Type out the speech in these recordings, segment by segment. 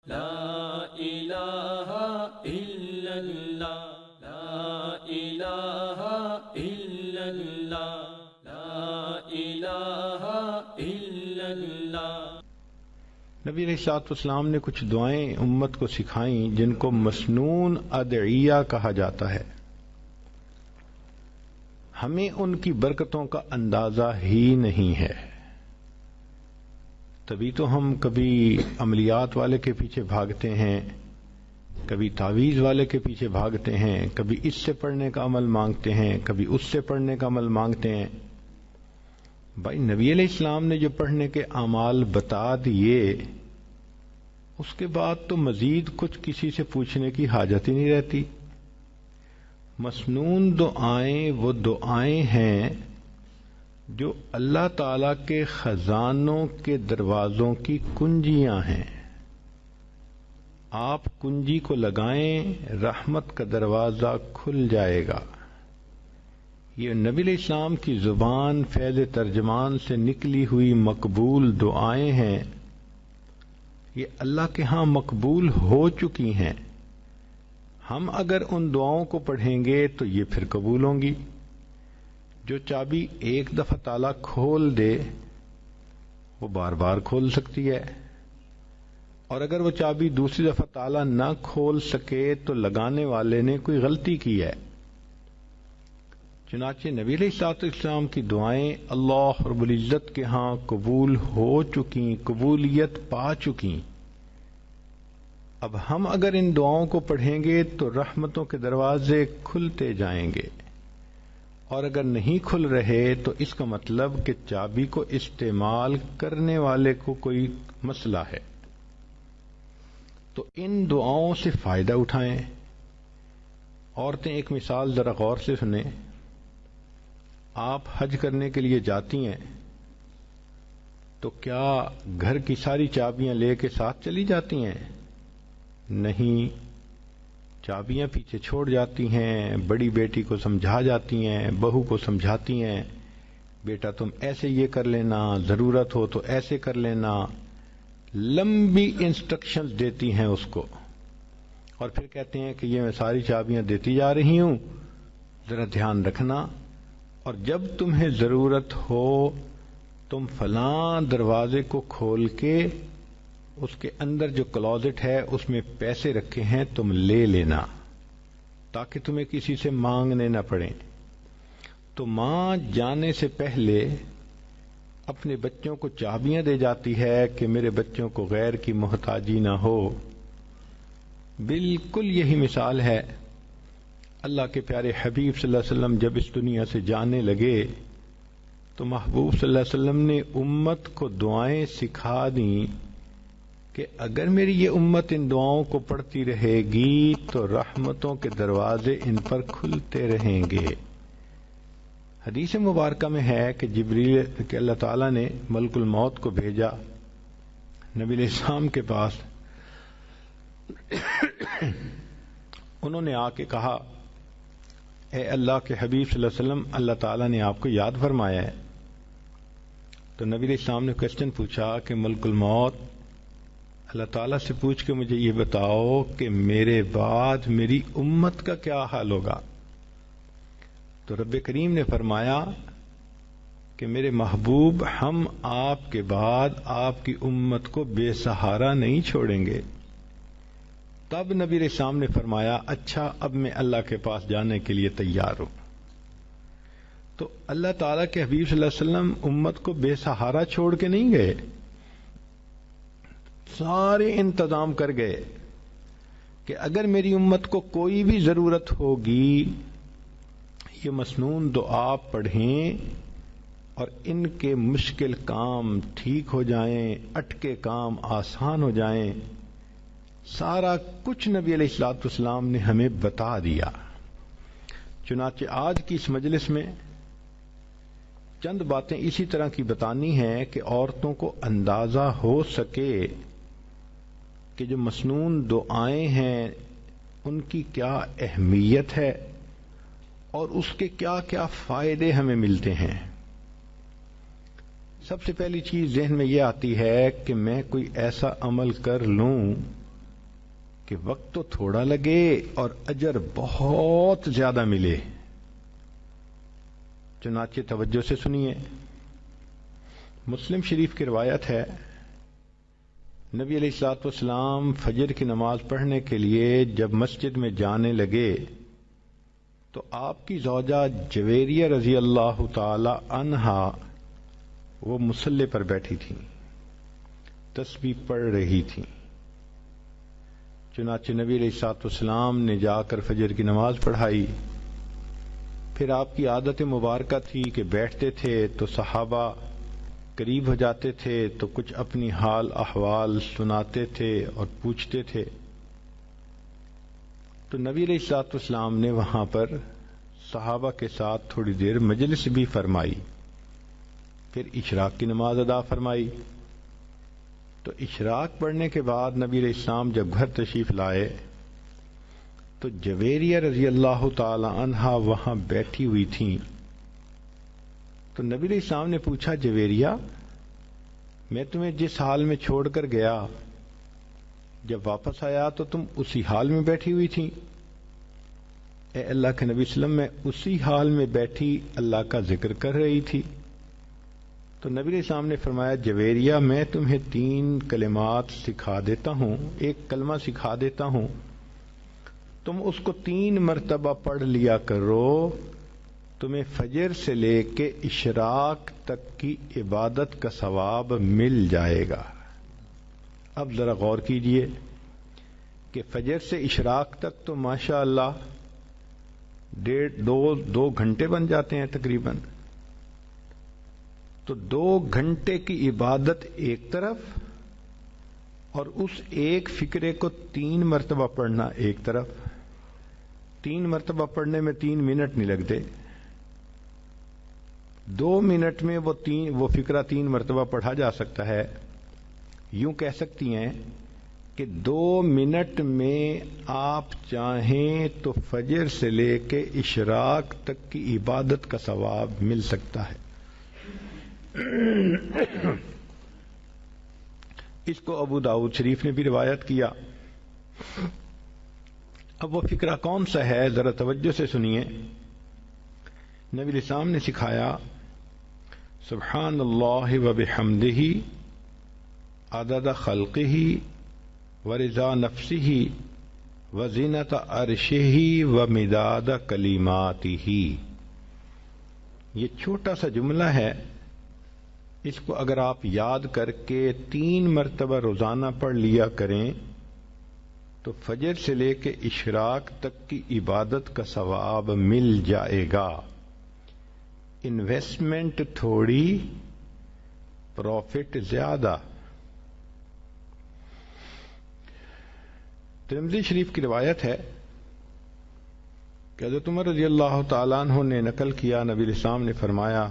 لا الہ الا اللہ، لا الہ الا اللہ، لا الہ الا اللہ۔ نبی علیہ الصلوۃ والسلام نے کچھ دعائیں امت کو سکھائیں جن کو مسنون ادعیہ کہا جاتا ہے۔ ہمیں ان کی برکتوں کا اندازہ ہی نہیں ہے، تبھی تو ہم کبھی عملیات والے کے پیچھے بھاگتے ہیں، کبھی تعویذ والے کے پیچھے بھاگتے ہیں، کبھی اس سے پڑھنے کا عمل مانگتے ہیں، کبھی اس سے پڑھنے کا عمل مانگتے ہیں۔ بھائی نبی علیہ السلام نے جو پڑھنے کے اعمال بتا دیے، اس کے بعد تو مزید کچھ کسی سے پوچھنے کی حاجت ہی نہیں رہتی۔ مسنون دعائیں وہ دعائیں ہیں جو اللہ تعالی کے خزانوں کے دروازوں کی کنجیاں ہیں۔ آپ کنجی کو لگائیں، رحمت کا دروازہ کھل جائے گا۔ یہ نبی علیہ السلام کی زبان فیض ترجمان سے نکلی ہوئی مقبول دعائیں ہیں، یہ اللہ کے ہاں مقبول ہو چکی ہیں۔ ہم اگر ان دعاؤں کو پڑھیں گے تو یہ پھر قبول ہوں گی۔ جو چابی ایک دفعہ تالا کھول دے وہ بار بار کھول سکتی ہے، اور اگر وہ چابی دوسری دفعہ تالا نہ کھول سکے تو لگانے والے نے کوئی غلطی کی ہے۔ چنانچہ نبی علیہ الصلوۃ والسلام کی دعائیں اللہ رب العزت کے ہاں قبول ہو چکی، قبولیت پا چکی۔ اب ہم اگر ان دعاؤں کو پڑھیں گے تو رحمتوں کے دروازے کھلتے جائیں گے، اور اگر نہیں کھل رہے تو اس کا مطلب کہ چابی کو استعمال کرنے والے کو کوئی مسئلہ ہے۔ تو ان دعاؤں سے فائدہ اٹھائیں۔ عورتیں ایک مثال ذرا غور سے سنیں۔ آپ حج کرنے کے لیے جاتی ہیں تو کیا گھر کی ساری چابیاں لے کے ساتھ چلی جاتی ہیں؟ نہیں، چابیاں پیچھے چھوڑ جاتی ہیں، بڑی بیٹی کو سمجھا جاتی ہیں، بہو کو سمجھاتی ہیں، بیٹا تم ایسے یہ کر لینا، ضرورت ہو تو ایسے کر لینا، لمبی انسٹرکشنز دیتی ہیں اس کو، اور پھر کہتے ہیں کہ یہ میں ساری چابیاں دیتی جا رہی ہوں، ذرا دھیان رکھنا، اور جب تمہیں ضرورت ہو تم فلاں دروازے کو کھول کے اس کے اندر جو کلوزٹ ہے اس میں پیسے رکھے ہیں تم لے لینا، تاکہ تمہیں کسی سے مانگنے نہ پڑیں۔ تو ماں جانے سے پہلے اپنے بچوں کو چابیاں دے جاتی ہے کہ میرے بچوں کو غیر کی محتاجی نہ ہو۔ بالکل یہی مثال ہے۔ اللہ کے پیارے حبیب صلی اللہ علیہ وسلم جب اس دنیا سے جانے لگے تو محبوب صلی اللہ علیہ وسلم نے امت کو دعائیں سکھا دیں کہ اگر میری یہ امت ان دعاؤں کو پڑھتی رہے گی تو رحمتوں کے دروازے ان پر کھلتے رہیں گے۔ حدیث مبارکہ میں ہے کہ جبریل کہ اللہ تعالیٰ نے ملک الموت کو بھیجا نبی علیہ السلام کے پاس، انہوں نے آ کے کہا اے اللہ کے حبیب صلی اللہ علیہ وسلم، اللہ تعالیٰ نے آپ کو یاد فرمایا ہے۔ تو نبی علیہ السلام نے کوسچن پوچھا کہ ملک الموت، اللہ تعالیٰ سے پوچھ کے مجھے یہ بتاؤ کہ میرے بعد میری امت کا کیا حال ہوگا؟ تو رب کریم نے فرمایا کہ میرے محبوب، ہم آپ کے بعد آپ کی امت کو بے سہارا نہیں چھوڑیں گے۔ تب نبی علیہ السلام نے فرمایا اچھا اب میں اللہ کے پاس جانے کے لیے تیار ہوں۔ تو اللہ تعالیٰ کے حبیب صلی اللہ علیہ وسلم امت کو بے سہارا چھوڑ کے نہیں گئے، سارے انتظام کر گئے کہ اگر میری امت کو کوئی بھی ضرورت ہوگی یہ مسنون دعا پڑھیں اور ان کے مشکل کام ٹھیک ہو جائیں، اٹکے کام آسان ہو جائیں۔ سارا کچھ نبی علیہ الصلوۃ والسلام نے ہمیں بتا دیا۔ چنانچہ آج کی اس مجلس میں چند باتیں اسی طرح کی بتانی ہیں کہ عورتوں کو اندازہ ہو سکے کہ جو مسنون دعائیں ہیں ان کی کیا اہمیت ہے اور اس کے کیا کیا فائدے ہمیں ملتے ہیں۔ سب سے پہلی چیز ذہن میں یہ آتی ہے کہ میں کوئی ایسا عمل کر لوں کہ وقت تو تھوڑا لگے اور اجر بہت زیادہ ملے. چنانچہ توجہ سے سنیے. مسلم شریف کی روایت ہے، نبی علیہ الصلوۃ والسلام فجر کی نماز پڑھنے کے لیے جب مسجد میں جانے لگے تو آپ کی زوجہ جویریہ رضی اللہ تعالی عنہا وہ مصلی پر بیٹھی تھیں، تسبیح پڑھ رہی تھیں. چنانچہ نبی علیہ الصلوۃ والسلام نے جا کر فجر کی نماز پڑھائی. پھر آپ کی عادت مبارکہ تھی کہ بیٹھتے تھے تو صحابہ قریب ہو جاتے تھے تو کچھ اپنی حال احوال سناتے تھے اور پوچھتے تھے. تو نبی علیہ الصلوۃ والسلام نے وہاں پر صحابہ کے ساتھ تھوڑی دیر مجلس بھی فرمائی. پھر اشراق کی نماز ادا فرمائی. تو اشراق پڑھنے کے بعد نبی علیہ السلام جب گھر تشریف لائے تو جویریہ رضی اللہ تعالی عنہا وہاں بیٹھی ہوئی تھیں. تو نبی علیہ السلام نے پوچھا، جویریہ میں تمہیں جس حال میں چھوڑ کر گیا جب واپس آیا تو تم اسی حال میں بیٹھی ہوئی تھی. اے اللہ کے نبی صلی اللہ علیہ وسلم، میں اسی حال میں بیٹھی اللہ کا ذکر کر رہی تھی. تو نبی علیہ السلام نے فرمایا، جویریہ میں تمہیں 3 کلمات سکھا دیتا ہوں، ایک کلمہ سکھا دیتا ہوں، تم اس کو 3 مرتبہ پڑھ لیا کرو، تمہیں فجر سے لے کے اشراق تک کی عبادت کا ثواب مل جائے گا. اب ذرا غور کیجئے کہ فجر سے اشراق تک تو ماشاء اللہ 2 گھنٹے بن جاتے ہیں تقریباً. تو 2 گھنٹے کی عبادت ایک طرف اور اس ایک فکرے کو 3 مرتبہ پڑھنا ایک طرف. 3 مرتبہ پڑھنے میں 3 منٹ نہیں لگتے. 2 منٹ میں وہ فکرہ 3 مرتبہ پڑھا جا سکتا ہے. یوں کہہ سکتی ہیں کہ 2 منٹ میں آپ چاہیں تو فجر سے لے کے اشراق تک کی عبادت کا ثواب مل سکتا ہے. اس کو ابو داؤد شریف نے بھی روایت کیا. اب وہ فکرہ کون سا ہے ذرا توجہ سے سنیے. نبی علیہ السلام نے سکھایا، سبحان اللہ و بحمدہ عدد خلقہ ورضا نفسہ وزینت عرشہ ومداد کلماتہ. یہ چھوٹا سا جملہ ہے، اس کو اگر آپ یاد کر کے 3 مرتبہ روزانہ پڑھ لیا کریں تو فجر سے لے کے اشراق تک کی عبادت کا ثواب مل جائے گا. انویسٹمنٹ تھوڑی، پروفٹ زیادہ. ترمذی شریف کی روایت ہے کہ حضرت عمر رضی اللہ تعالیٰ عنہ نے نقل کیا، نبی علیہ السلام نے فرمایا،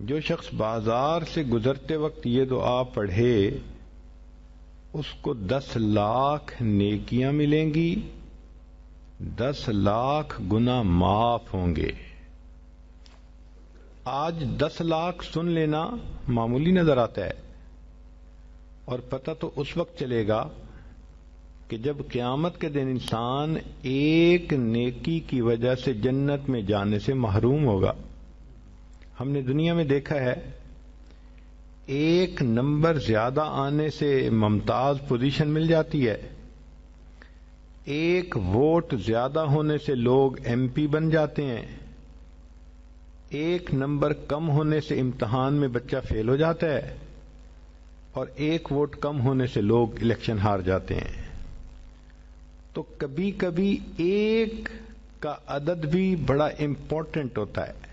جو شخص بازار سے گزرتے وقت یہ دعا پڑھے اس کو 10 لاکھ نیکیاں ملیں گی، 10 لاکھ گناہ معاف ہوں گے. آج 10 لاکھ سن لینا معمولی نظر آتا ہے، اور پتہ تو اس وقت چلے گا کہ جب قیامت کے دن انسان ایک نیکی کی وجہ سے جنت میں جانے سے محروم ہوگا. ہم نے دنیا میں دیکھا ہے 1 نمبر زیادہ آنے سے ممتاز پوزیشن مل جاتی ہے، 1 ووٹ زیادہ ہونے سے لوگ MP بن جاتے ہیں، 1 نمبر کم ہونے سے امتحان میں بچہ فیل ہو جاتا ہے، اور 1 ووٹ کم ہونے سے لوگ الیکشن ہار جاتے ہیں. تو کبھی کبھی 1 کا عدد بھی بڑا امپورٹنٹ ہوتا ہے.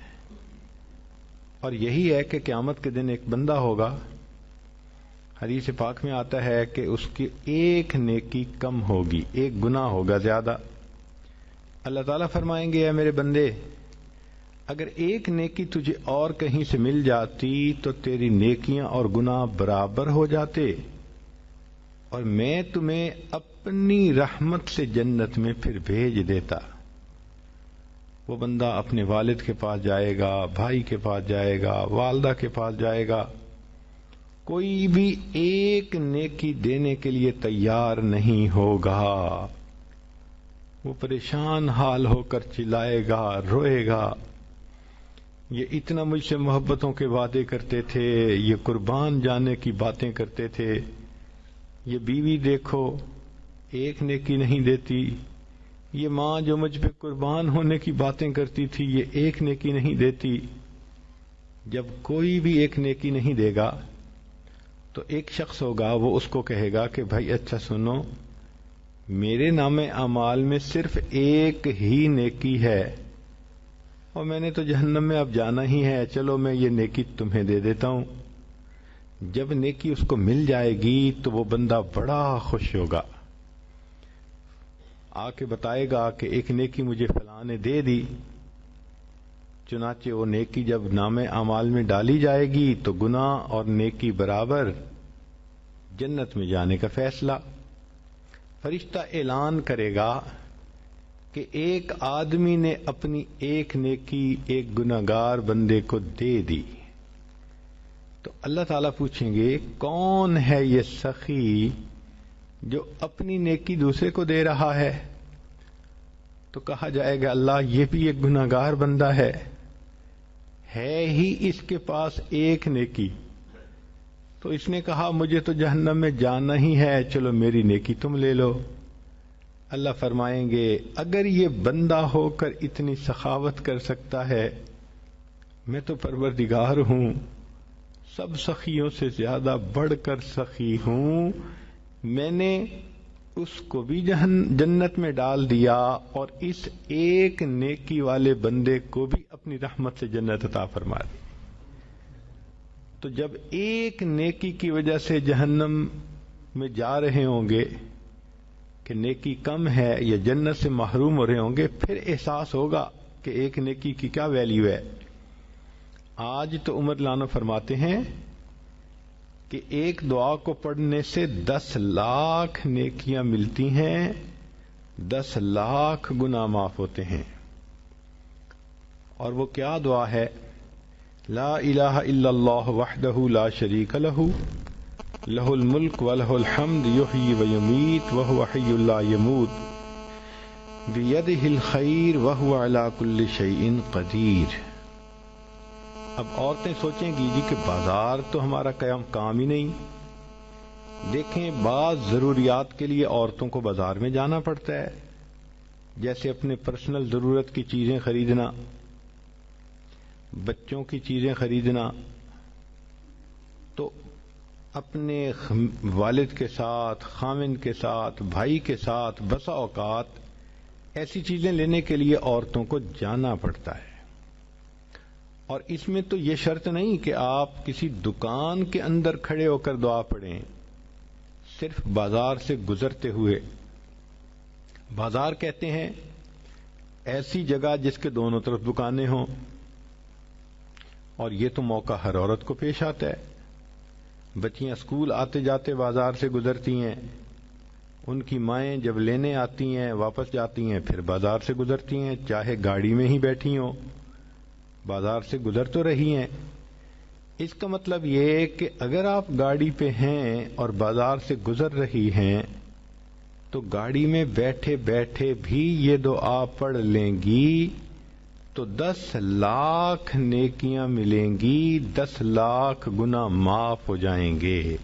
اور یہی ہے کہ قیامت کے دن ایک بندہ ہوگا، حدیث پاک میں آتا ہے کہ اس کی 1 نیکی کم ہوگی، 1 گناہ ہوگا زیادہ. اللہ تعالیٰ فرمائیں گے، اے میرے بندے، اگر 1 نیکی تجھے اور کہیں سے مل جاتی تو تیری نیکیاں اور گناہ برابر ہو جاتے، اور میں تمہیں اپنی رحمت سے جنت میں پھر بھیج دیتا. وہ بندہ اپنے والد کے پاس جائے گا، بھائی کے پاس جائے گا، والدہ کے پاس جائے گا، کوئی بھی ایک نیکی دینے کے لیے تیار نہیں ہوگا، وہ پریشان حال ہو کر چلائے گا، روئے گا، یہ اتنا مجھ سے محبتوں کے وعدے کرتے تھے، یہ قربان جانے کی باتیں کرتے تھے، یہ بیوی دیکھو ایک نیکی نہیں دیتی، یہ ماں جو مجھ پہ قربان ہونے کی باتیں کرتی تھی یہ ایک نیکی نہیں دیتی۔ جب کوئی بھی ایک نیکی نہیں دے گا تو ایک شخص ہوگا، وہ اس کو کہے گا کہ بھائی اچھا سنو، میرے نام اعمال میں صرف ایک ہی نیکی ہے اور میں نے تو جہنم میں اب جانا ہی ہے، چلو میں یہ نیکی تمہیں دے دیتا ہوں۔ جب نیکی اس کو مل جائے گی تو وہ بندہ بڑا خوش ہوگا، آ کے بتائے گا کہ ایک نیکی مجھے فلاں نے دے دی۔ چنانچہ وہ نیکی جب نام اعمال میں ڈالی جائے گی تو گناہ اور نیکی برابر، جنت میں جانے کا فیصلہ۔ فرشتہ اعلان کرے گا کہ ایک آدمی نے اپنی ایک نیکی ایک گناہگار بندے کو دے دی، تو اللہ تعالیٰ پوچھیں گے کون ہے یہ سخی جو اپنی نیکی دوسرے کو دے رہا ہے؟ تو کہا جائے گا اللہ یہ بھی ایک گناہگار بندہ ہے ہی اس کے پاس ایک نیکی، تو اس نے کہا مجھے تو جہنم میں جانا ہی ہے، چلو میری نیکی تم لے لو۔ اللہ فرمائیں گے اگر یہ بندہ ہو کر اتنی سخاوت کر سکتا ہے، میں تو پروردگار ہوں، سب سخیوں سے زیادہ بڑھ کر سخی ہوں، میں نے اس کو بھی جنت میں ڈال دیا اور اس ایک نیکی والے بندے کو بھی اپنی رحمت سے جنت عطا فرما دی۔ تو جب ایک نیکی کی وجہ سے جہنم میں جا رہے ہوں گے کہ نیکی کم ہے یا جنت سے محروم ہو رہے ہوں گے، پھر احساس ہوگا کہ ایک نیکی کی کیا ویلیو ہے۔ آج تو عمر لانو فرماتے ہیں کہ ایک دعا کو پڑھنے سے 10 لاکھ نیکیاں ملتی ہیں، 10 لاکھ گناہ معاف ہوتے ہیں۔ اور وہ کیا دعا ہے؟ لا الہ الا اللہ وحدہ لا شریک لہ لہ الملک ولہ الحمد یحیی ویمیت وہو حی لا یموت بیدہ الخیر وہو علی کل شیء قدیر۔ اب عورتیں سوچیں گی جی کہ بازار تو ہمارا کام ہی نہیں۔ دیکھیں بعض ضروریات کے لیے عورتوں کو بازار میں جانا پڑتا ہے، جیسے اپنے پرسنل ضرورت کی چیزیں خریدنا، بچوں کی چیزیں خریدنا، تو اپنے والد کے ساتھ، خامن کے ساتھ، بھائی کے ساتھ بسا اوقات ایسی چیزیں لینے کے لیے عورتوں کو جانا پڑتا ہے۔ اور اس میں تو یہ شرط نہیں کہ آپ کسی دکان کے اندر کھڑے ہو کر دعا پڑھیں، صرف بازار سے گزرتے ہوئے۔ بازار کہتے ہیں ایسی جگہ جس کے دونوں طرف دکانیں ہوں، اور یہ تو موقع ہر عورت کو پیش آتا ہے۔ بچیاں اسکول آتے جاتے بازار سے گزرتی ہیں، ان کی مائیں جب لینے آتی ہیں واپس جاتی ہیں پھر بازار سے گزرتی ہیں، چاہے گاڑی میں ہی بیٹھی ہوں بازار سے گزر تو رہی ہیں۔ اس کا مطلب یہ ہے کہ اگر آپ گاڑی پہ ہیں اور بازار سے گزر رہی ہیں تو گاڑی میں بیٹھے بیٹھے بھی یہ دعا پڑھ لیں گی تو 10 لاکھ نیکیاں ملیں گی، 10 لاکھ گناہ معاف ہو جائیں گے۔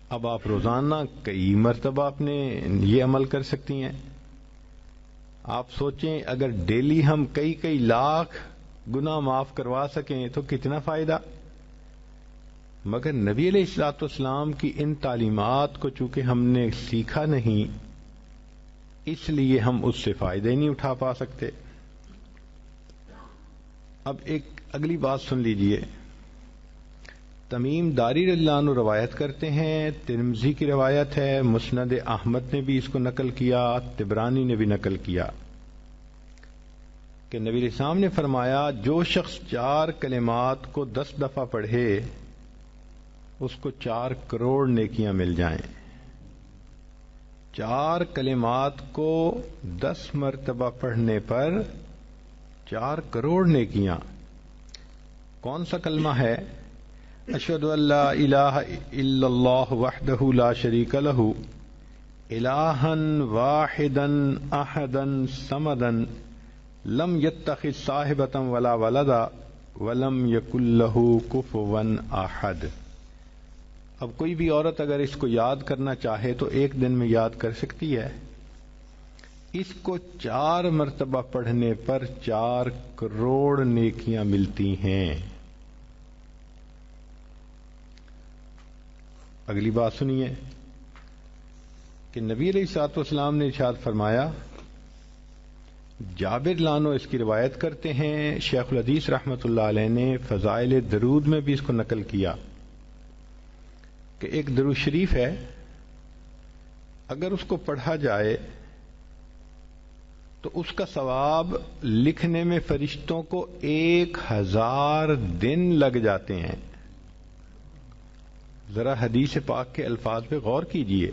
اب آپ روزانہ کئی مرتبہ اپنے یہ عمل کر سکتی ہیں۔ آپ سوچیں اگر ڈیلی ہم کئی لاکھ گناہ معاف کروا سکیں تو کتنا فائدہ۔ مگر نبی علیہ الصلوۃ والسلام کی ان تعلیمات کو چونکہ ہم نے سیکھا نہیں، اس لیے ہم اس سے فائدہ ہی نہیں اٹھا پا سکتے۔ اب ایک اگلی بات سن لیجئے۔ تمیم داری رضی اللہ عنہ روایت کرتے ہیں، ترمذی کی روایت ہے، مسند احمد نے بھی اس کو نقل کیا، طبرانی نے بھی نقل کیا کہ نبی علیہ السلام نے فرمایا جو شخص 4 کلمات کو 10 دفعہ پڑھے اس کو 4 کروڑ نیکیاں مل جائیں۔ 4 کلمات کو 10 مرتبہ پڑھنے پر 4 کروڑ نیکیاں۔ کون سا کلمہ ہے؟ اشہد ان لا الہ الا اللہ وحدہ لا شریک لہ الہا واحدا احدا صمدا لم یتخذ صاحبۃ ولا ولدا ولم یکن لہ کفوا احد۔ اب کوئی بھی عورت اگر اس کو یاد کرنا چاہے تو ایک دن میں یاد کر سکتی ہے۔ اس کو 4 مرتبہ پڑھنے پر 4 کروڑ نیکیاں ملتی ہیں۔ اگلی بات سنیے کہ نبی علیہ الصلوۃ والسلام نے ارشاد فرمایا، جابر لانو اس کی روایت کرتے ہیں، شیخ الحدیث رحمۃ اللہ علیہ نے فضائل درود میں بھی اس کو نقل کیا کہ ایک درود شریف ہے، اگر اس کو پڑھا جائے تو اس کا ثواب لکھنے میں فرشتوں کو 1000 دن لگ جاتے ہیں۔ ذرا حدیث پاک کے الفاظ پہ غور کیجئے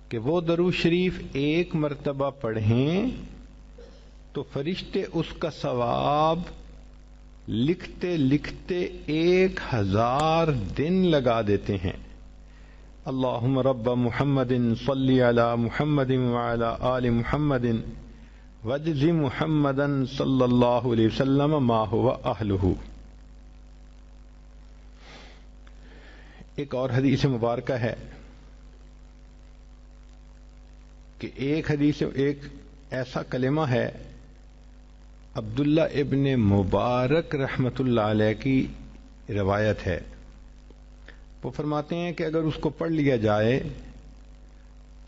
کہ وہ درود شریف 1 مرتبہ پڑھیں تو فرشتے اس کا ثواب لکھتے لکھتے 1000 دن لگا دیتے ہیں۔ اللہم رب محمد صلی علی محمد وعلی آل محمد واجز محمدا صلی اللہ علیہ وسلم ما هو اہلہ۔ ایک اور حدیث مبارکہ ہے کہ ایک ایسا کلمہ ہے، عبداللہ ابن مبارک رحمت اللہ علیہ کی روایت ہے، وہ فرماتے ہیں کہ اگر اس کو پڑھ لیا جائے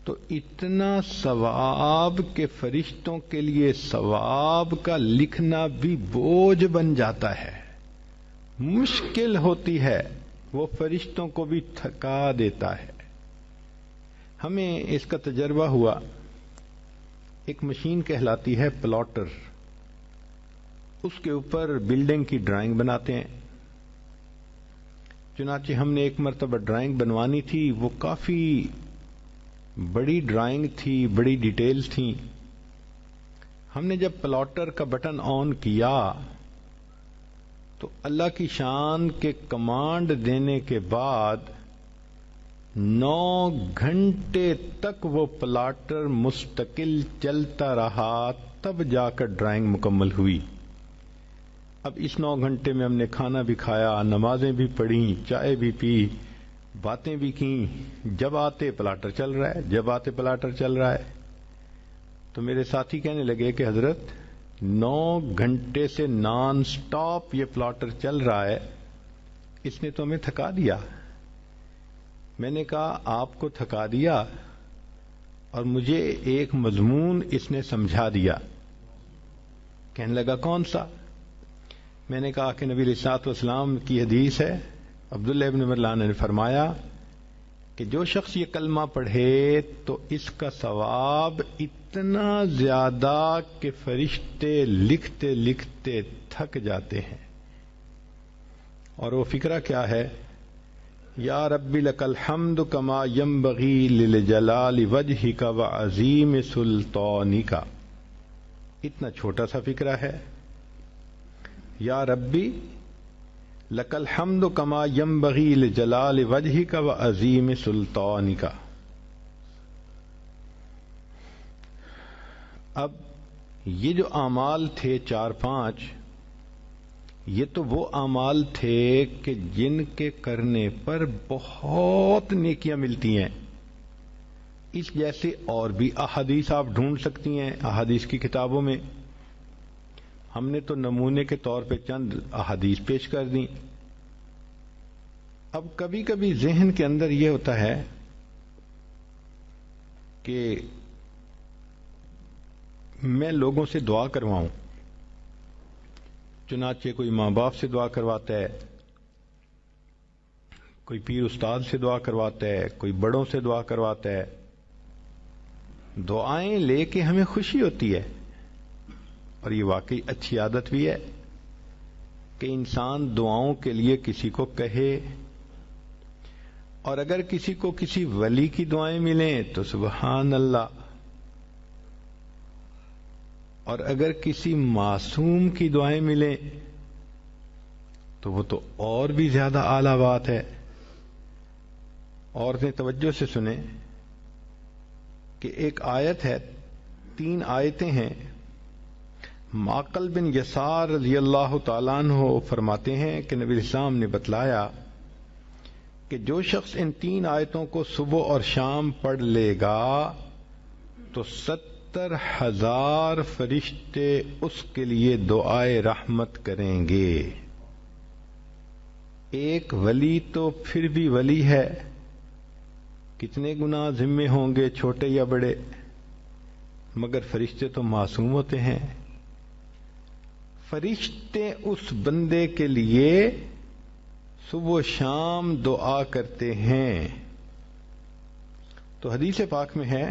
تو اتنا ثواب کہ فرشتوں کے لیے ثواب کا لکھنا بھی بوجھ بن جاتا ہے، مشکل ہوتی ہے، وہ فرشتوں کو بھی تھکا دیتا ہے۔ ہمیں اس کا تجربہ ہوا، ایک مشین کہلاتی ہے پلاٹر، اس کے اوپر بلڈنگ کی ڈرائنگ بناتے ہیں۔ چنانچہ ہم نے ایک مرتبہ ڈرائنگ بنوانی تھی، وہ کافی بڑی ڈرائنگ تھی، بڑی ڈیٹیلز تھیں۔ ہم نے جب پلاٹر کا بٹن آن کیا تو اللہ کی شان کے کمانڈ دینے کے بعد 9 گھنٹے تک وہ پلاٹر مستقل چلتا رہا، تب جا کر ڈرائنگ مکمل ہوئی۔ اب اس 9 گھنٹے میں ہم نے کھانا بھی کھایا، نمازیں بھی پڑھیں، چائے بھی پی، باتیں بھی کیں، جب آتے پلاٹر چل رہا ہے، جب آتے پلاٹر چل رہا ہے۔ تو میرے ساتھی کہنے لگے کہ حضرت 9 گھنٹے سے نان سٹاپ یہ پلاٹر چل رہا ہے، اس نے تو ہمیں تھکا دیا۔ میں نے کہا آپ کو تھکا دیا اور مجھے ایک مضمون اس نے سمجھا دیا۔ کہنے لگا کون سا؟ میں نے کہا کہ نبی علیہ الصلوۃ والسلام کی حدیث ہے، عبداللہ ابن مرلان نے فرمایا کہ جو شخص یہ کلمہ پڑھے تو اس کا ثواب اتنا زیادہ کہ فرشتے لکھتے لکھتے تھک جاتے ہیں۔ اور وہ فکرہ کیا ہے؟ یا رب لک الحمد کما ینبغی لجلال وجہک وعظیم سلطانک۔ اتنا چھوٹا سا فکرہ ہے، یا ربی لک الحمد کما ینبغی لجلال وجہک وعظیم سلطانک۔ اب یہ جو اعمال تھے 4-5، یہ تو وہ اعمال تھے کہ جن کے کرنے پر بہت نیکیاں ملتی ہیں۔ اس جیسے اور بھی احادیث آپ ڈھونڈ سکتی ہیں احادیث کی کتابوں میں، ہم نے تو نمونے کے طور پہ چند احادیث پیش کر دیں۔ اب کبھی کبھی ذہن کے اندر یہ ہوتا ہے کہ میں لوگوں سے دعا کرواؤں، چنانچہ کوئی ماں باپ سے دعا کرواتا ہے، کوئی پیر استاد سے دعا کرواتا ہے، کوئی بڑوں سے دعا کرواتا ہے۔ دعائیں لے کے ہمیں خوشی ہوتی ہے، اور یہ واقعی اچھی عادت بھی ہے کہ انسان دعاؤں کے لیے کسی کو کہے، اور اگر کسی کو کسی ولی کی دعائیں ملیں تو سبحان اللہ، اور اگر کسی معصوم کی دعائیں ملیں تو وہ تو اور بھی زیادہ اعلیٰ بات ہے. عورتیں توجہ سے سنیں کہ ایک آیت ہے، 3 آیتیں ہیں. معقل بن یسار رضی اللہ تعالیٰ عنہ فرماتے ہیں کہ نبی اسلام نے بتلایا کہ جو شخص ان 3 آیتوں کو صبح اور شام پڑھ لے گا تو 70,000 فرشتے اس کے لیے دعائے رحمت کریں گے. ایک ولی تو پھر بھی ولی ہے، کتنے گناہ ذمے ہوں گے چھوٹے یا بڑے، مگر فرشتے تو معصوم ہوتے ہیں. فرشتے اس بندے کے لیے صبح و شام دعا کرتے ہیں. تو حدیث پاک میں ہے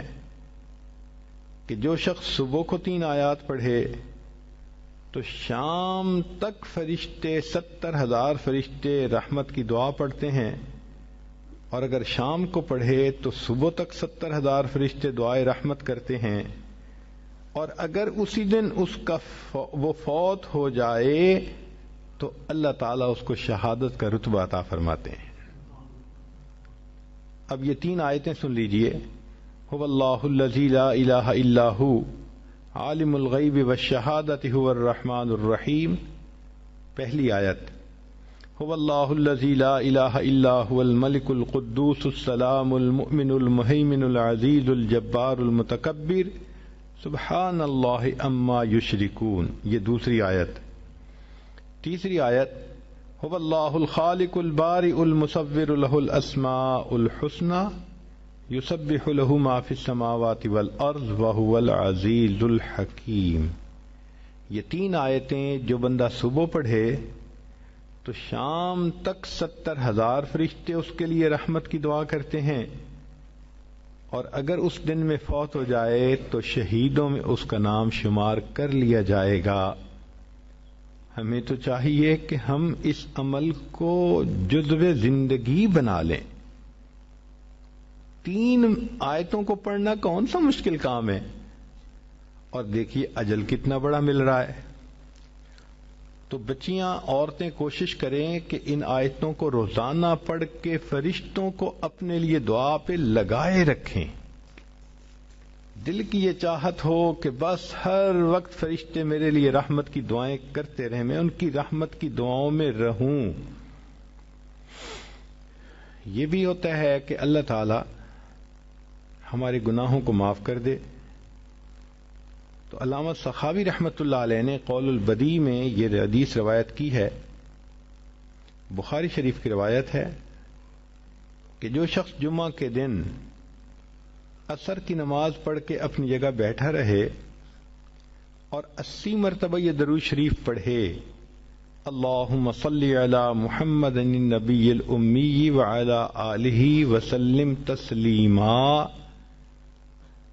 کہ جو شخص صبح کو 3 آیات پڑھے تو شام تک فرشتے 70,000 فرشتے رحمت کی دعا پڑھتے ہیں، اور اگر شام کو پڑھے تو صبح تک 70,000 فرشتے دعائے رحمت کرتے ہیں. اور اگر اسی دن اس کا وہ فوت ہو جائے تو اللہ تعالیٰ اس کو شہادت کا رتبہ عطا فرماتے ہیں. اب یہ 3 آیتیں سن لیجئے. هو اللہ الذی لا الہ الا هو عالم الغیب والشہادۃ هو الرحمن الرحیم. پہلی آیت، هو اللہ الذی لا الہ الا هو الملک القدوس السلام المؤمن المہیمن العزیز الجبار المتکبر سبحان اللہ اما یشرکون. یہ دوسری آیت. تیسری آیت، هو اللہ الخالق البارئ المصور له الاسماء الحسنى یسبح له ما فی السماوات والارض وهو العزیز الحکیم. یہ 3 آیتیں جو بندہ صبح پڑھے تو شام تک 70,000 فرشتے اس کے لیے رحمت کی دعا کرتے ہیں، اور اگر اس دن میں فوت ہو جائے تو شہیدوں میں اس کا نام شمار کر لیا جائے گا. ہمیں تو چاہیے کہ ہم اس عمل کو جزو زندگی بنا لیں. 3 آیتوں کو پڑھنا کون سا مشکل کام ہے، اور دیکھیے اجل کتنا بڑا مل رہا ہے. تو بچیاں، عورتیں کوشش کریں کہ ان آیتوں کو روزانہ پڑھ کے فرشتوں کو اپنے لیے دعا پہ لگائے رکھیں. دل کی یہ چاہت ہو کہ بس ہر وقت فرشتے میرے لیے رحمت کی دعائیں کرتے رہیں، میں ان کی رحمت کی دعاؤں میں رہوں. یہ بھی ہوتا ہے کہ اللہ تعالی ہمارے گناہوں کو معاف کر دے. تو علامہ سخاوی رحمۃ اللہ علیہ نے قول البدیع میں یہ حدیث روایت کی ہے، بخاری شریف کی روایت ہے کہ جو شخص جمعہ کے دن عصر کی نماز پڑھ کے اپنی جگہ بیٹھا رہے اور 80 مرتبہ یہ درود شریف پڑھے، اللہم صلی علی محمد النبی الامی وعلی آلہ وسلم تسلیما،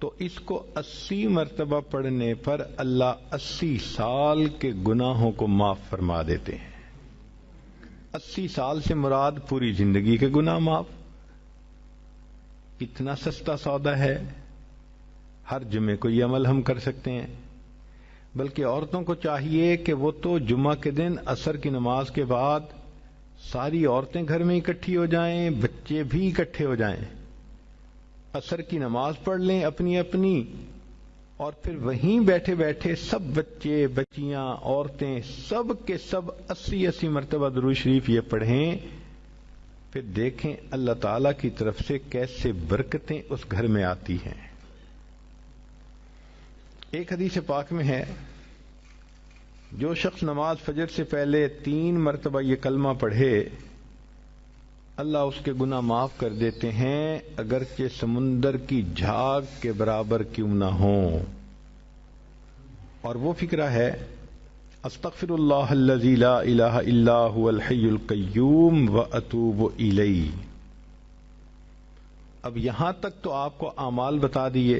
تو اس کو 80 مرتبہ پڑھنے پر اللہ 80 سال کے گناہوں کو معاف فرما دیتے ہیں. 80 سال سے مراد پوری زندگی کے گناہ معاف. کتنا سستا سودا ہے، ہر جمعے کو یہ عمل ہم کر سکتے ہیں. بلکہ عورتوں کو چاہیے کہ وہ تو جمعہ کے دن عصر کی نماز کے بعد ساری عورتیں گھر میں اکٹھی ہو جائیں، بچے بھی اکٹھے ہو جائیں، عصر کی نماز پڑھ لیں اپنی اپنی، اور پھر وہیں بیٹھے بیٹھے سب بچے بچیاں عورتیں سب کے سب 80 مرتبہ درود شریف یہ پڑھیں. پھر دیکھیں اللہ تعالی کی طرف سے کیسے برکتیں اس گھر میں آتی ہیں. ایک حدیث پاک میں ہے، جو شخص نماز فجر سے پہلے 3 مرتبہ یہ کلمہ پڑھے اللہ اس کے گناہ معاف کر دیتے ہیں، اگرچہ سمندر کی جھاگ کے برابر کیوں نہ ہوں. اور وہ فقرہ ہے، استغفر اللہ الذی لا الہ الا هو الحی القیوم واتوب الیہ. اب یہاں تک تو آپ کو اعمال بتا دیے،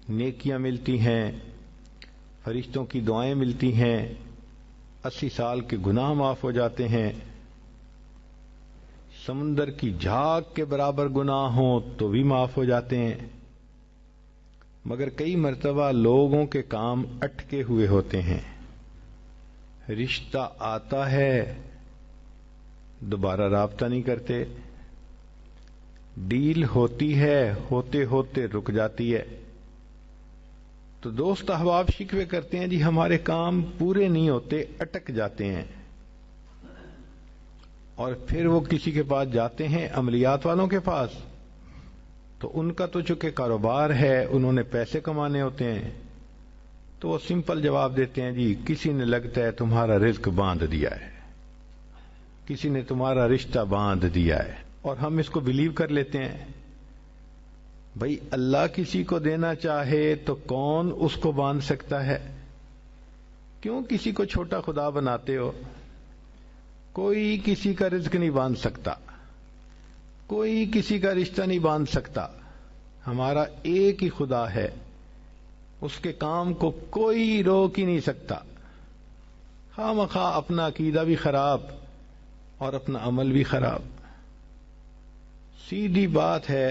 نیکیاں ملتی ہیں، فرشتوں کی دعائیں ملتی ہیں، 80 سال کے گناہ معاف ہو جاتے ہیں. سمندر کی جھاگ کے برابر گناہ ہوں تو بھی معاف ہو جاتے ہیں. مگر کئی مرتبہ لوگوں کے کام اٹکے ہوئے ہوتے ہیں، رشتہ آتا ہے دوبارہ رابطہ نہیں کرتے، ڈیل ہوتی ہے ہوتے ہوتے رک جاتی ہے، تو دوست احباب شکوے کرتے ہیں جی ہمارے کام پورے نہیں ہوتے، اٹک جاتے ہیں، اور پھر وہ کسی کے پاس جاتے ہیں، عملیات والوں کے پاس، تو ان کا تو چونکہ کاروبار ہے، انہوں نے پیسے کمانے ہوتے ہیں، تو وہ سمپل جواب دیتے ہیں جی کسی نے لگتا ہے تمہارا رزق باندھ دیا ہے، کسی نے تمہارا رشتہ باندھ دیا ہے، اور ہم اس کو بلیو کر لیتے ہیں۔ بھئی اللہ کسی کو دینا چاہے تو کون اس کو باندھ سکتا ہے؟ کیوں کسی کو چھوٹا خدا بناتے ہو؟ کوئی کسی کا رزق نہیں باندھ سکتا، کوئی کسی کا رشتہ نہیں باندھ سکتا، ہمارا ایک ہی خدا ہے، اس کے کام کو کوئی روک ہی نہیں سکتا۔ خواہ مخواہ اپنا عقیدہ بھی خراب اور اپنا عمل بھی خراب۔ سیدھی بات ہے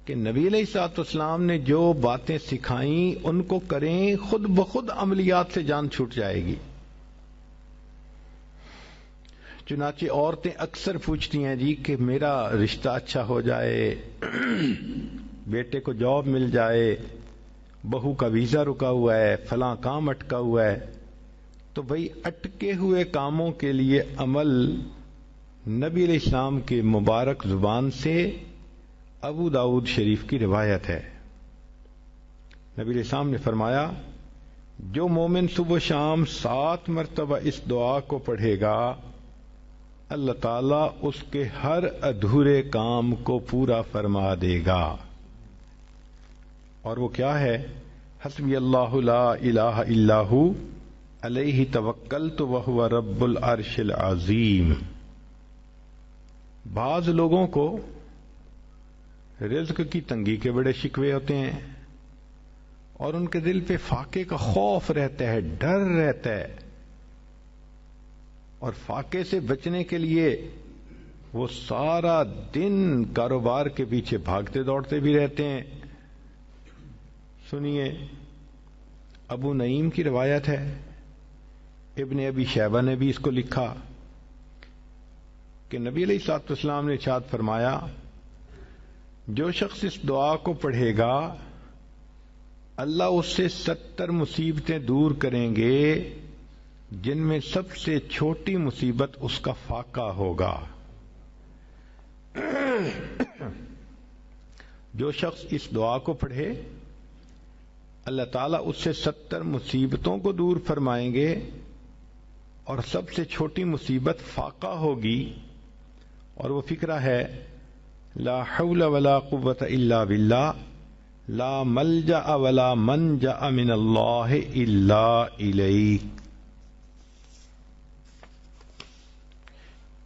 کہ نبی علیہ الصلوۃ والسلام نے جو باتیں سکھائیں ان کو کریں، خود بخود عملیات سے جان چھوٹ جائے گی۔ چنانچہ عورتیں اکثر پوچھتی ہیں جی کہ میرا رشتہ اچھا ہو جائے، بیٹے کو جاب مل جائے، بہو کا ویزا رکا ہوا ہے، فلاں کام اٹکا ہوا ہے، تو بھئی اٹکے ہوئے کاموں کے لیے عمل نبی علیہ السلام کے مبارک زبان سے ابو داؤد شریف کی روایت ہے۔ نبی علیہ السلام نے فرمایا جو مومن صبح شام 7 مرتبہ اس دعا کو پڑھے گا، اللہ تعالیٰ اس کے ہر ادھورے کام کو پورا فرما دے گا۔ اور وہ کیا ہے؟ حسبی اللہ لا الہ الا ہو علیہ توکلت وہو رب العرش العظیم۔ بعض لوگوں کو رزق کی تنگی کے بڑے شکوے ہوتے ہیں، اور ان کے دل پہ فاقے کا خوف رہتا ہے، ڈر رہتا ہے، اور فاقے سے بچنے کے لیے وہ سارا دن کاروبار کے پیچھے بھاگتے دوڑتے بھی رہتے ہیں۔ سنیے، ابو نعیم کی روایت ہے، ابن ابی شیبہ نے بھی اس کو لکھا کہ نبی علیہ الصلوۃ والسلام نے ارشاد فرمایا جو شخص اس دعا کو پڑھے گا اللہ اس سے 70 مصیبتیں دور کریں گے، جن میں سب سے چھوٹی مصیبت اس کا فاقہ ہوگا۔ جو شخص اس دعا کو پڑھے اللہ تعالیٰ اس سے 70 مصیبتوں کو دور فرمائیں گے، اور سب سے چھوٹی مصیبت فاقہ ہوگی، اور وہ فقرہ ہے لا حول ولا قوت الا باللہ، لا ملجأ ولا منجأ من اللہ الا الیہ۔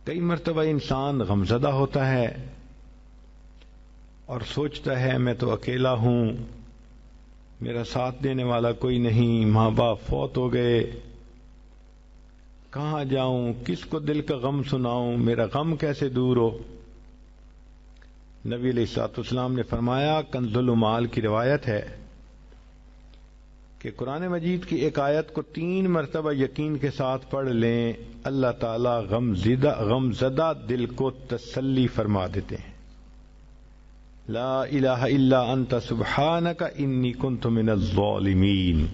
کئی مرتبہ انسان غمزدہ ہوتا ہے اور سوچتا ہے میں تو اکیلا ہوں، میرا ساتھ دینے والا کوئی نہیں، ماں باپ فوت ہو گئے، کہاں جاؤں، کس کو دل کا غم سناؤں، میرا غم کیسے دور ہو؟ نبی علیہ الصلوۃ والسلام نے فرمایا، کنز المال کی روایت ہے کہ قرآن مجید کی ایک آیت کو 3 مرتبہ یقین کے ساتھ پڑھ لیں، اللہ تعالی غمزدہ دل کو تسلی فرما دیتے ہیں۔ لا الہ الا انت سبحانک انی کنت من الظالمین۔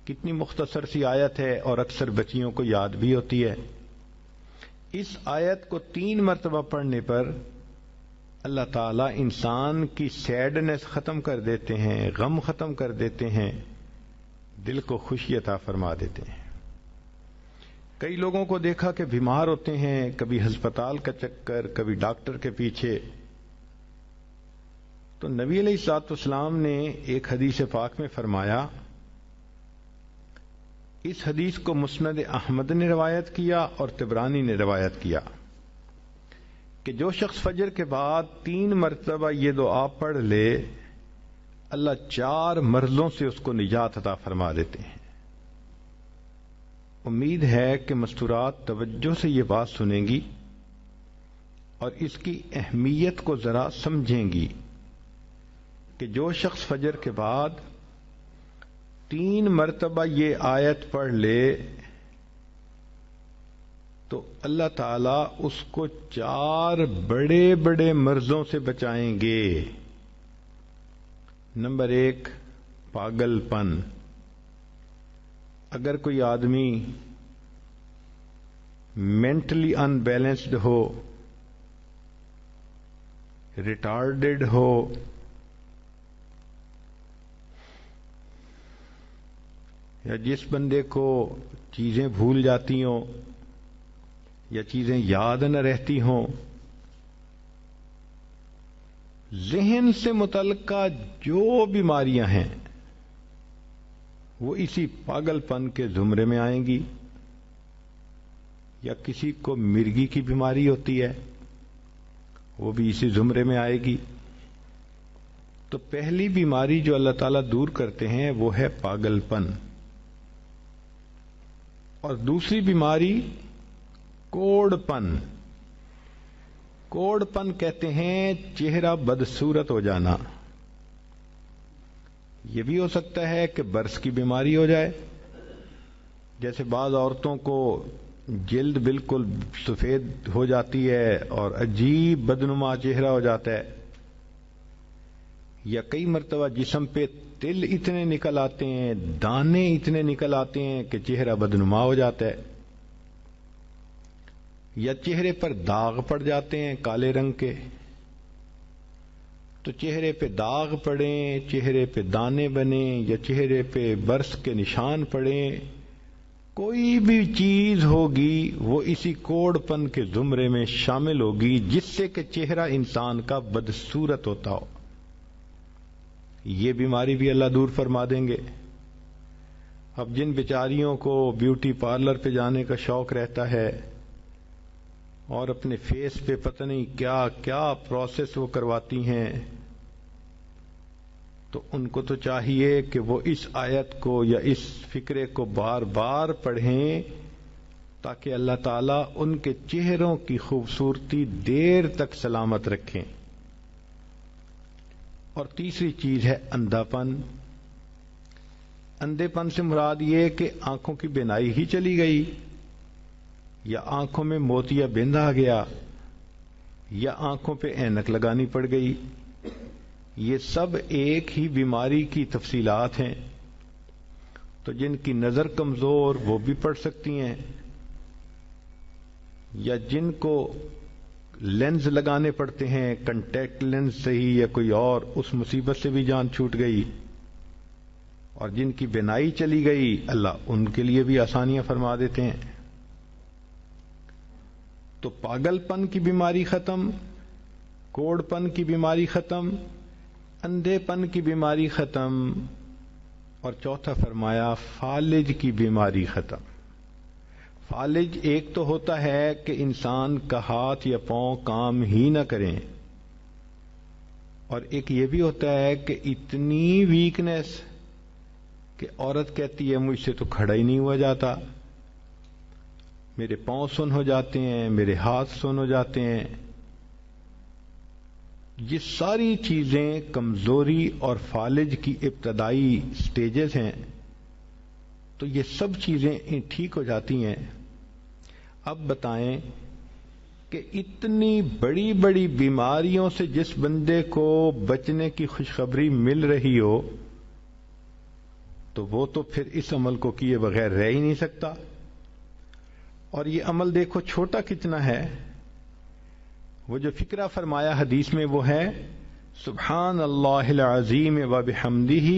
کتنی مختصر سی آیت ہے اور اکثر بچیوں کو یاد بھی ہوتی ہے۔ اس آیت کو 3 مرتبہ پڑھنے پر اللہ تعالیٰ انسان کی سیڈنس ختم کر دیتے ہیں، غم ختم کر دیتے ہیں، دل کو خوشی عطا فرما دیتے ہیں۔ کئی لوگوں کو دیکھا کہ بیمار ہوتے ہیں، کبھی ہسپتال کا چکر، کبھی ڈاکٹر کے پیچھے، تو نبی علیہ الصلوۃ والسلام نے ایک حدیث پاک میں فرمایا، اس حدیث کو مسند احمد نے روایت کیا اور طبرانی نے روایت کیا کہ جو شخص فجر کے بعد 3 مرتبہ یہ دعا پڑھ لے اللہ 4 مرضوں سے اس کو نجات عطا فرما دیتے ہیں۔ امید ہے کہ مستورات توجہ سے یہ بات سنیں گی اور اس کی اہمیت کو ذرا سمجھیں گی کہ جو شخص فجر کے بعد 3 مرتبہ یہ آیت پڑھ لے تو اللہ تعالیٰ اس کو 4 بڑے بڑے مرضوں سے بچائیں گے. نمبر 1 پاگل پن. اگر کوئی آدمی مینٹلی ان بیلنسڈ ہو، ریٹارڈڈ ہو، یا جس بندے کو چیزیں بھول جاتی ہوں یا چیزیں یاد نہ رہتی ہوں، ذہن سے متعلقہ جو بیماریاں ہیں وہ اسی پاگل پن کے زمرے میں آئیں گی. یا کسی کو مرگی کی بیماری ہوتی ہے، وہ بھی اسی زمرے میں آئے گی. تو پہلی بیماری جو اللہ تعالیٰ دور کرتے ہیں وہ ہے پاگل پن. اور دوسری بیماری کوڑ پن. کوڑ پن کہتے ہیں چہرہ بدصورت ہو جانا. یہ بھی ہو سکتا ہے کہ برس کی بیماری ہو جائے، جیسے بعض عورتوں کو جلد بالکل سفید ہو جاتی ہے اور عجیب بدنما چہرہ ہو جاتا ہے، یا کئی مرتبہ جسم پہ تل اتنے نکل آتے ہیں، دانے اتنے نکل آتے ہیں کہ چہرہ بدنما ہو جاتا ہے، یا چہرے پر داغ پڑ جاتے ہیں کالے رنگ کے. تو چہرے پہ داغ پڑیں، چہرے پہ دانے بنیں، یا چہرے پہ برس کے نشان پڑیں، کوئی بھی چیز ہوگی وہ اسی کوڑ پن کے زمرے میں شامل ہوگی جس سے کہ چہرہ انسان کا بدصورت ہوتا ہو. یہ بیماری بھی اللہ دور فرما دیں گے. اب جن بیچاریوں کو بیوٹی پارلر پہ جانے کا شوق رہتا ہے اور اپنے فیس پہ پتہ نہیں کیا کیا پروسیس وہ کرواتی ہیں، تو ان کو تو چاہیے کہ وہ اس آیت کو یا اس فکرے کو بار بار پڑھیں تاکہ اللہ تعالیٰ ان کے چہروں کی خوبصورتی دیر تک سلامت رکھیں. اور تیسری چیز ہے اندھا پن. اندھے پن سے مراد یہ کہ آنکھوں کی بینائی ہی چلی گئی، یا آنکھوں میں موتیا بند آ گیا، یا آنکھوں پہ اینک لگانی پڑ گئی. یہ سب ایک ہی بیماری کی تفصیلات ہیں. تو جن کی نظر کمزور وہ بھی پڑھ سکتی ہیں، یا جن کو لینز لگانے پڑتے ہیں، کنٹیکٹ لینز سے ہی یا کوئی اور، اس مصیبت سے بھی جان چھوٹ گئی. اور جن کی بینائی چلی گئی اللہ ان کے لیے بھی آسانیاں فرما دیتے ہیں. تو پاگل پن کی بیماری ختم، کوڑ پن کی بیماری ختم، اندھے پن کی بیماری ختم، اور چوتھا فرمایا فالج کی بیماری ختم. فالج ایک تو ہوتا ہے کہ انسان کا ہاتھ یا پاؤں کام ہی نہ کریں، اور ایک یہ بھی ہوتا ہے کہ اتنی ویکنس کہ عورت کہتی ہے مجھ سے تو کھڑا ہی نہیں ہوا جاتا، میرے پاؤں سن ہو جاتے ہیں، میرے ہاتھ سن ہو جاتے ہیں. یہ ساری چیزیں کمزوری اور فالج کی ابتدائی سٹیجز ہیں. تو یہ سب چیزیں ٹھیک ہو جاتی ہیں. اب بتائیں کہ اتنی بڑی بڑی بیماریوں سے جس بندے کو بچنے کی خوشخبری مل رہی ہو تو وہ تو پھر اس عمل کو کیے بغیر رہ ہی نہیں سکتا. اور یہ عمل دیکھو چھوٹا کتنا ہے. وہ جو فکرہ فرمایا حدیث میں وہ ہے سبحان اللہ العظیم وبحمدہ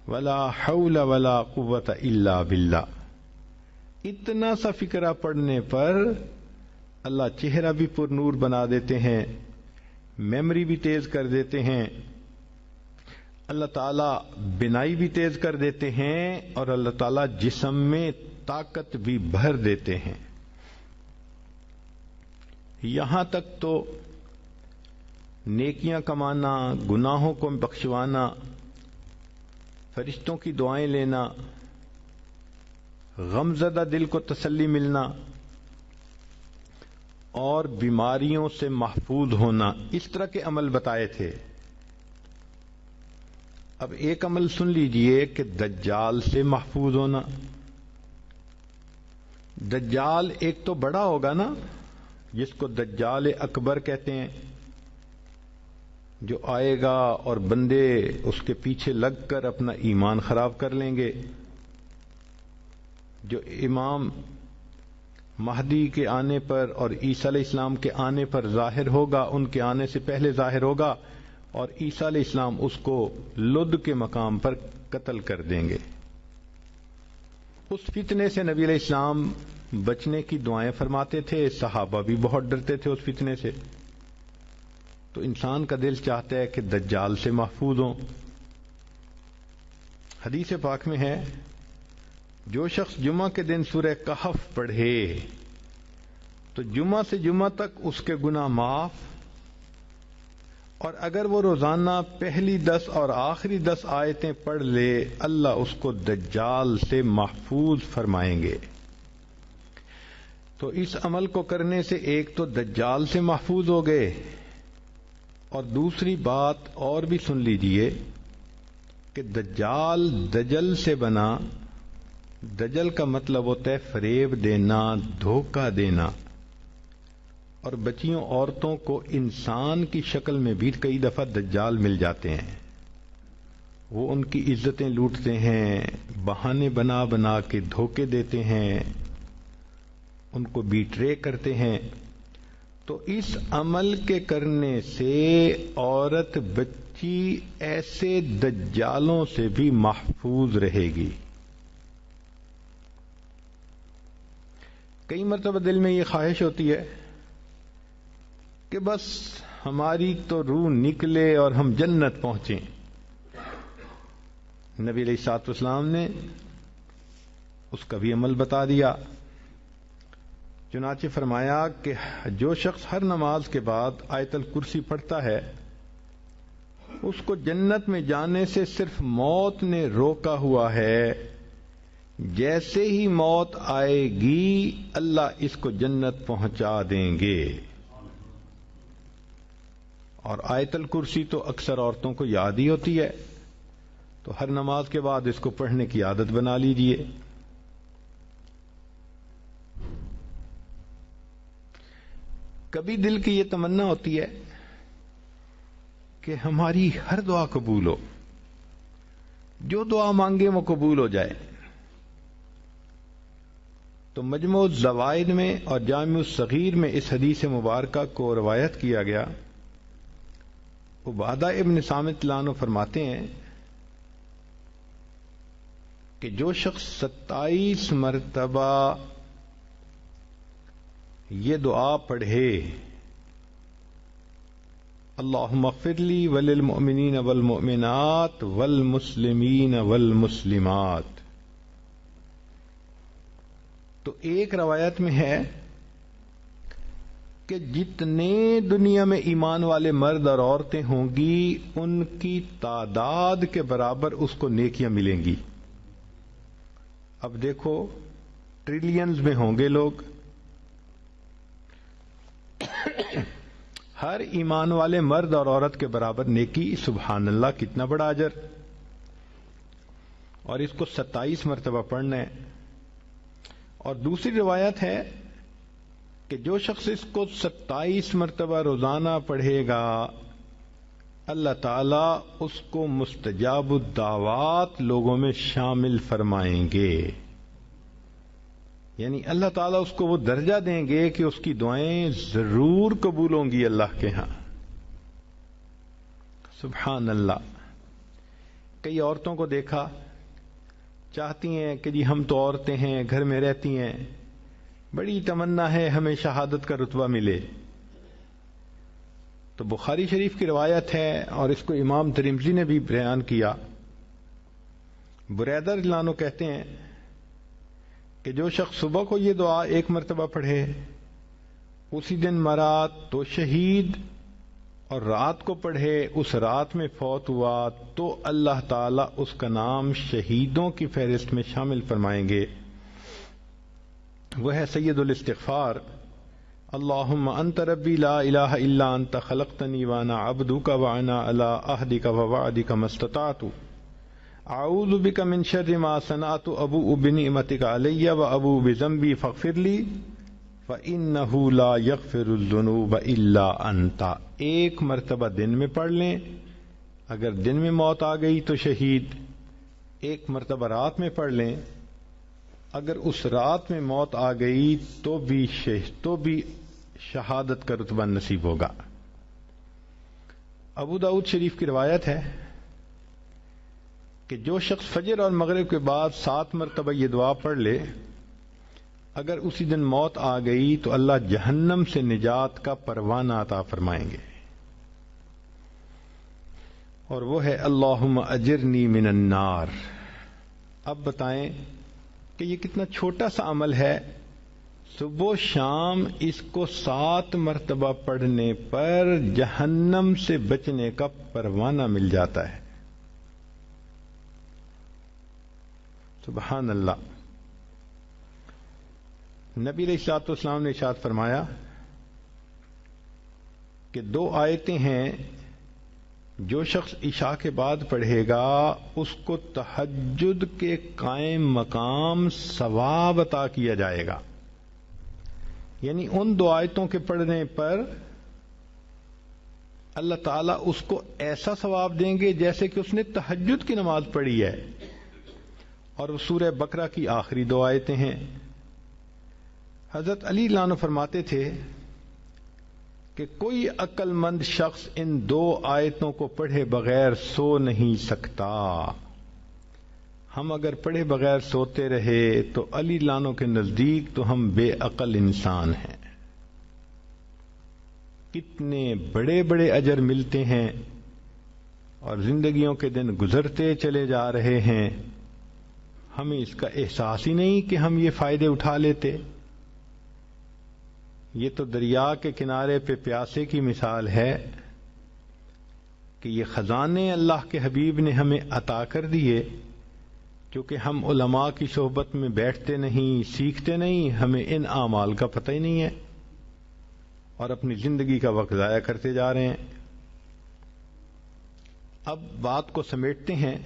ولا حول ولا قوت الا باللہ. اتنا سا فکرہ پڑھنے پر اللہ چہرہ بھی پر نور بنا دیتے ہیں، میموری بھی تیز کر دیتے ہیں، اللہ تعالیٰ بینائی بھی تیز کر دیتے ہیں، اور اللہ تعالیٰ جسم میں طاقت بھی بھر دیتے ہیں. یہاں تک تو نیکیاں کمانا، گناہوں کو بخشوانا، فرشتوں کی دعائیں لینا، غمزدہ دل کو تسلی ملنا، اور بیماریوں سے محفوظ ہونا، اس طرح کے عمل بتائے تھے. اب ایک عمل سن لیجئے کہ دجال سے محفوظ ہونا. دجال ایک تو بڑا ہوگا نا، جس کو دجال اکبر کہتے ہیں، جو آئے گا اور بندے اس کے پیچھے لگ کر اپنا ایمان خراب کر لیں گے، جو امام مہدی کے آنے پر اور عیسیٰ علیہ السلام کے آنے پر ظاہر ہوگا، ان کے آنے سے پہلے ظاہر ہوگا، اور عیسیٰ علیہ السلام اس کو لد کے مقام پر قتل کر دیں گے۔ اس فتنے سے نبی علیہ السلام بچنے کی دعائیں فرماتے تھے، صحابہ بھی بہت ڈرتے تھے اس فتنے سے۔ تو انسان کا دل چاہتا ہے کہ دجال سے محفوظ ہوں۔ حدیث پاک میں ہے، جو شخص جمعہ کے دن سورہ کہف پڑھے تو جمعہ سے جمعہ تک اس کے گناہ معاف، اور اگر وہ روزانہ پہلی 10 اور آخری 10 آیتیں پڑھ لے، اللہ اس کو دجال سے محفوظ فرمائیں گے۔ تو اس عمل کو کرنے سے ایک تو دجال سے محفوظ ہو گئے، اور دوسری بات اور بھی سن لیجئے کہ دجال دجل سے بنا۔ دجل کا مطلب ہوتا ہے فریب دینا، دھوکہ دینا، اور بچیوں عورتوں کو انسان کی شکل میں بھی کئی دفعہ دجال مل جاتے ہیں۔ وہ ان کی عزتیں لوٹتے ہیں، بہانے بنا بنا کے دھوکے دیتے ہیں، ان کو بیٹرے کرتے ہیں۔ تو اس عمل کے کرنے سے عورت بچی ایسے دجالوں سے بھی محفوظ رہے گی۔ کئی مرتبہ دل میں یہ خواہش ہوتی ہے کہ بس ہماری تو روح نکلے اور ہم جنت پہنچیں۔ نبی علیہ الصلوۃ والسلام نے اس کا بھی عمل بتا دیا۔ چنانچہ فرمایا کہ جو شخص ہر نماز کے بعد آیت الکرسی پڑھتا ہے، اس کو جنت میں جانے سے صرف موت نے روکا ہوا ہے۔ جیسے ہی موت آئے گی اللہ اس کو جنت پہنچا دیں گے۔ اور آیت الکرسی تو اکثر عورتوں کو یاد ہی ہوتی ہے، تو ہر نماز کے بعد اس کو پڑھنے کی عادت بنا لیجئے۔ کبھی دل کی یہ تمنا ہوتی ہے کہ ہماری ہر دعا قبول ہو، جو دعا مانگے وہ قبول ہو جائے۔ تو مجموع الزوائد میں اور جامع الصغیر میں اس حدیث مبارکہ کو روایت کیا گیا۔ عبادہ ابن صامت اللہ عنہ فرماتے ہیں کہ جو شخص 27 مرتبہ یہ دعا پڑھے، اللہم اغفر لی وللمؤمنین والمؤمنات والمسلمین والمسلمات، تو ایک روایت میں ہے کہ جتنے دنیا میں ایمان والے مرد اور عورتیں ہوں گی ان کی تعداد کے برابر اس کو نیکیاں ملیں گی۔ اب دیکھو ٹریلینز میں ہوں گے لوگ، ہر ایمان والے مرد اور عورت کے برابر نیکی، سبحان اللہ کتنا بڑا اجر، اور اس کو 27 مرتبہ پڑھنا ہے۔ اور دوسری روایت ہے کہ جو شخص اس کو 27 مرتبہ روزانہ پڑھے گا اللہ تعالیٰ اس کو مستجاب الدعوات لوگوں میں شامل فرمائیں گے، یعنی اللہ تعالیٰ اس کو وہ درجہ دیں گے کہ اس کی دعائیں ضرور قبول ہوں گی اللہ کے ہاں۔ سبحان اللہ۔ کئی عورتوں کو دیکھا، چاہتی ہیں کہ جی ہم تو عورتیں ہیں، گھر میں رہتی ہیں، بڑی تمنا ہے ہمیں شہادت کا رتبہ ملے۔ تو بخاری شریف کی روایت ہے اور اس کو امام ترمذی نے بھی بیان کیا۔ بریدہ رضی اللہ عنہ کہتے ہیں کہ جو شخص صبح کو یہ دعا 1 مرتبہ پڑھے، اسی دن مرا تو شہید، اور رات کو پڑھے اس رات میں فوت ہوا تو اللہ تعالیٰ اس کا نام شہیدوں کی فہرست میں شامل فرمائیں گے۔ وہ ہے سید الاستغفار، اللہم انت ربی لا الہ الا انت خلقتنی وانا عبدک وانا علی عہدک ووعدک ما استطعت، اعوذ بک من شر ما صنعت ابوء بنعمتک علی و ابوء بذنبی فاغفر لی فإنہ لا یغفر الذنوب الا انت. ایک مرتبہ دن میں پڑھ لیں، اگر دن میں موت آ گئی تو شہید. ایک مرتبہ رات میں پڑھ لیں، اگر اس رات میں موت آ گئی تو بھی شہادت کا رتبہ نصیب ہوگا. ابو داؤد شریف کی روایت ہے کہ جو شخص فجر اور مغرب کے بعد 7 مرتبہ یہ دعا پڑھ لے، اگر اسی دن موت آ گئی تو اللہ جہنم سے نجات کا پروانہ عطا فرمائیں گے، اور وہ ہے اللہم اجرنی من النار. اب بتائیں کہ یہ کتنا چھوٹا سا عمل ہے، صبح و شام اس کو 7 مرتبہ پڑھنے پر جہنم سے بچنے کا پروانہ مل جاتا ہے. سبحان اللہ. نبی علیہ الصلوۃ والسلام نے ارشاد فرمایا کہ 2 آیتیں ہیں جو شخص عشاء کے بعد پڑھے گا اس کو تہجد کے قائم مقام ثواب عطا کیا جائے گا. یعنی ان 2 آیتوں کے پڑھنے پر اللہ تعالیٰ اس کو ایسا ثواب دیں گے جیسے کہ اس نے تہجد کی نماز پڑھی ہے. اور وہ سورہ بقرہ کی آخری 2 آیتیں ہیں. حضرت علی رضی اللہ عنہ فرماتے تھے کہ کوئی عقل مند شخص ان 2 آیتوں کو پڑھے بغیر سو نہیں سکتا. ہم اگر پڑھے بغیر سوتے رہے تو علی رضی اللہ عنہ کے نزدیک تو ہم بے عقل انسان ہیں. کتنے بڑے بڑے اجر ملتے ہیں اور زندگیوں کے دن گزرتے چلے جا رہے ہیں، ہمیں اس کا احساس ہی نہیں کہ ہم یہ فائدے اٹھا لیتے. یہ تو دریا کے کنارے پہ پیاسے کی مثال ہے کہ یہ خزانے اللہ کے حبیب نے ہمیں عطا کر دیے، کیونکہ ہم علماء کی صحبت میں بیٹھتے نہیں، سیکھتے نہیں، ہمیں ان اعمال کا پتہ ہی نہیں ہے اور اپنی زندگی کا وقت ضائع کرتے جا رہے ہیں. اب بات کو سمیٹتے ہیں.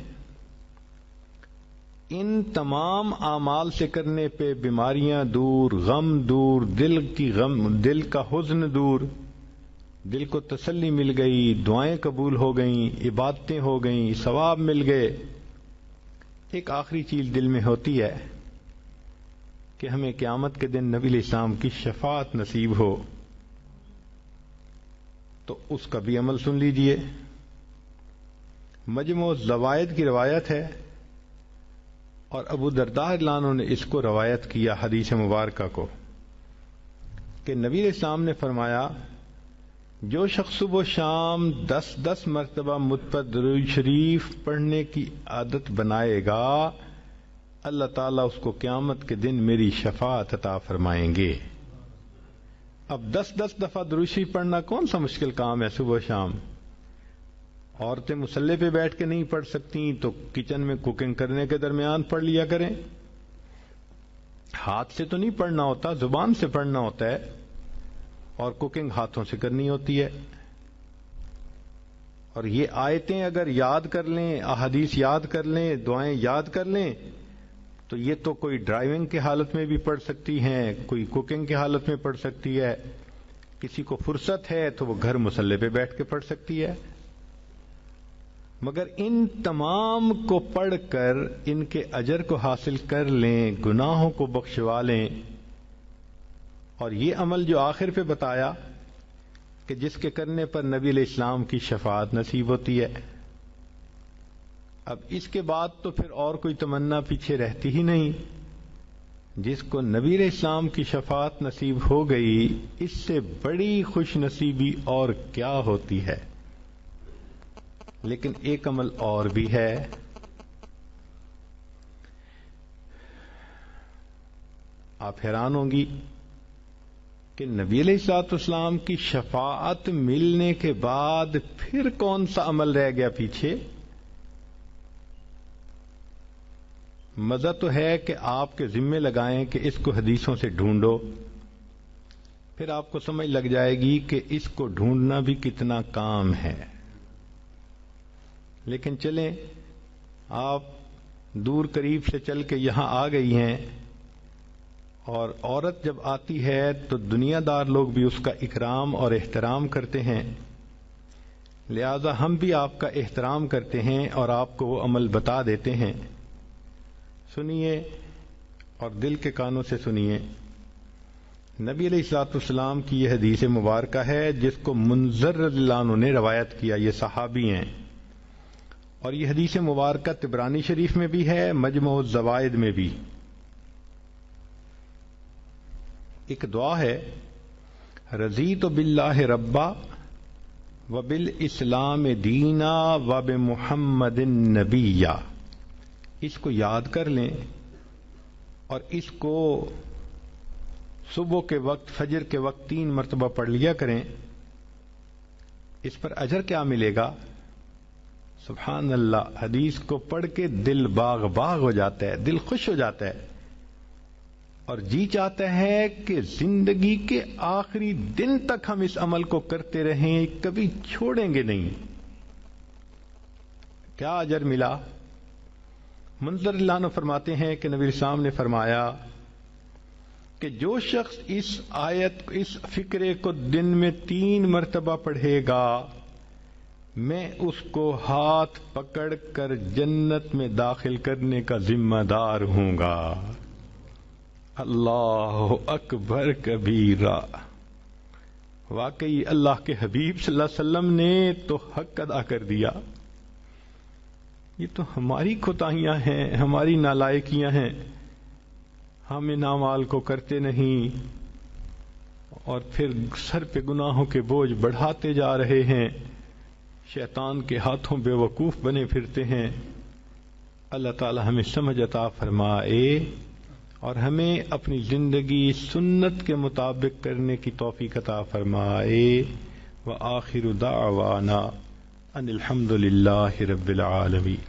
ان تمام اعمال سے کرنے پہ بیماریاں دور، غم دور، دل کا حزن دور، دل کو تسلی مل گئی، دعائیں قبول ہو گئیں، عبادتیں ہو گئیں، ثواب مل گئے. ایک آخری چیز دل میں ہوتی ہے کہ ہمیں قیامت کے دن نبی علیہ السلام کی شفاعت نصیب ہو، تو اس کا بھی عمل سن لیجئے. مجموع الزوائد کی روایت ہے اور ابو درداء رضی اللہ عنہ نے اس کو روایت کیا حدیث مبارکہ کو کہ نبی علیہ السلام نے فرمایا جو شخص صبح و شام 10 مرتبہ مجھ پر درود شریف پڑھنے کی عادت بنائے گا، اللہ تعالیٰ اس کو قیامت کے دن میری شفاعت عطا فرمائیں گے. اب 10 دفعہ درود شریف پڑھنا کون سا مشکل کام ہے صبح و شام؟ عورتیں مصلی پہ بیٹھ کے نہیں پڑھ سکتی تو کچن میں کوکنگ کرنے کے درمیان پڑھ لیا کریں. ہاتھ سے تو نہیں پڑھنا ہوتا، زبان سے پڑھنا ہوتا ہے، اور کوکنگ ہاتھوں سے کرنی ہوتی ہے. اور یہ آیتیں اگر یاد کر لیں، احادیث یاد کر لیں، دعائیں یاد کر لیں تو یہ تو کوئی ڈرائیونگ کی حالت میں بھی پڑھ سکتی ہیں، کوئی کوکنگ کی حالت میں پڑھ سکتی ہے، کسی کو فرصت ہے تو وہ گھر مصلی پہ بیٹھ کے پڑھ سکتی ہے. مگر ان تمام کو پڑھ کر ان کے اجر کو حاصل کر لیں، گناہوں کو بخشوا لیں. اور یہ عمل جو آخر پہ بتایا کہ جس کے کرنے پر نبی علیہ السلام کی شفاعت نصیب ہوتی ہے، اب اس کے بعد تو پھر اور کوئی تمنا پیچھے رہتی ہی نہیں. جس کو نبی علیہ السلام کی شفاعت نصیب ہو گئی، اس سے بڑی خوش نصیبی اور کیا ہوتی ہے. لیکن ایک عمل اور بھی ہے. آپ حیران ہوں گی کہ نبی علیہ الصلوۃ والسلام کی شفاعت ملنے کے بعد پھر کون سا عمل رہ گیا پیچھے؟ مزہ تو ہے کہ آپ کے ذمے لگائیں کہ اس کو حدیثوں سے ڈھونڈو، پھر آپ کو سمجھ لگ جائے گی کہ اس کو ڈھونڈنا بھی کتنا کام ہے. لیکن چلیں آپ دور قریب سے چل کے یہاں آ گئی ہیں، اور عورت جب آتی ہے تو دنیا دار لوگ بھی اس کا اکرام اور احترام کرتے ہیں، لہذا ہم بھی آپ کا احترام کرتے ہیں اور آپ کو وہ عمل بتا دیتے ہیں۔ سنیے اور دل کے کانوں سے سنیے، نبی علیہ الصلوۃ والسلام کی یہ حدیث مبارکہ ہے جس کو منذر رضی اللہ عنہ نے روایت کیا، یہ صحابی ہیں، اور یہ حدیث مبارکہ طبرانی شریف میں بھی ہے، مجموع الزوائد میں بھی۔ ایک دعا ہے، رضیت باللہ ربا وبالاسلام دینا وبمحمد نبیا، اس کو یاد کر لیں اور اس کو صبح کے وقت، فجر کے وقت 3 مرتبہ پڑھ لیا کریں۔ اس پر اجر کیا ملے گا؟ سبحان اللہ، حدیث کو پڑھ کے دل باغ باغ ہو جاتا ہے، دل خوش ہو جاتا ہے، اور جی چاہتا ہے کہ زندگی کے آخری دن تک ہم اس عمل کو کرتے رہیں، کبھی چھوڑیں گے نہیں۔ کیا اجر ملا؟ منذر اللہ عنہ فرماتے ہیں کہ نبی السلام نے فرمایا کہ جو شخص اس آیت، اس فقرے کو دن میں 3 مرتبہ پڑھے گا، میں اس کو ہاتھ پکڑ کر جنت میں داخل کرنے کا ذمہ دار ہوں گا۔ اللہ اکبر کبیرہ، واقعی اللہ کے حبیب صلی اللہ علیہ وسلم نے تو حق ادا کر دیا۔ یہ تو ہماری کوتاہیاں ہیں، ہماری نالائکیاں ہیں، ہم ان اعمال کو کرتے نہیں اور پھر سر پہ گناہوں کے بوجھ بڑھاتے جا رہے ہیں، شیطان کے ہاتھوں بے وقوف بنے پھرتے ہیں۔ اللہ تعالی ہمیں سمجھ عطا فرمائے اور ہمیں اپنی زندگی سنت کے مطابق کرنے کی توفیق عطا فرمائے۔ وآخر دعوانا ان الحمد للہ رب العالمین۔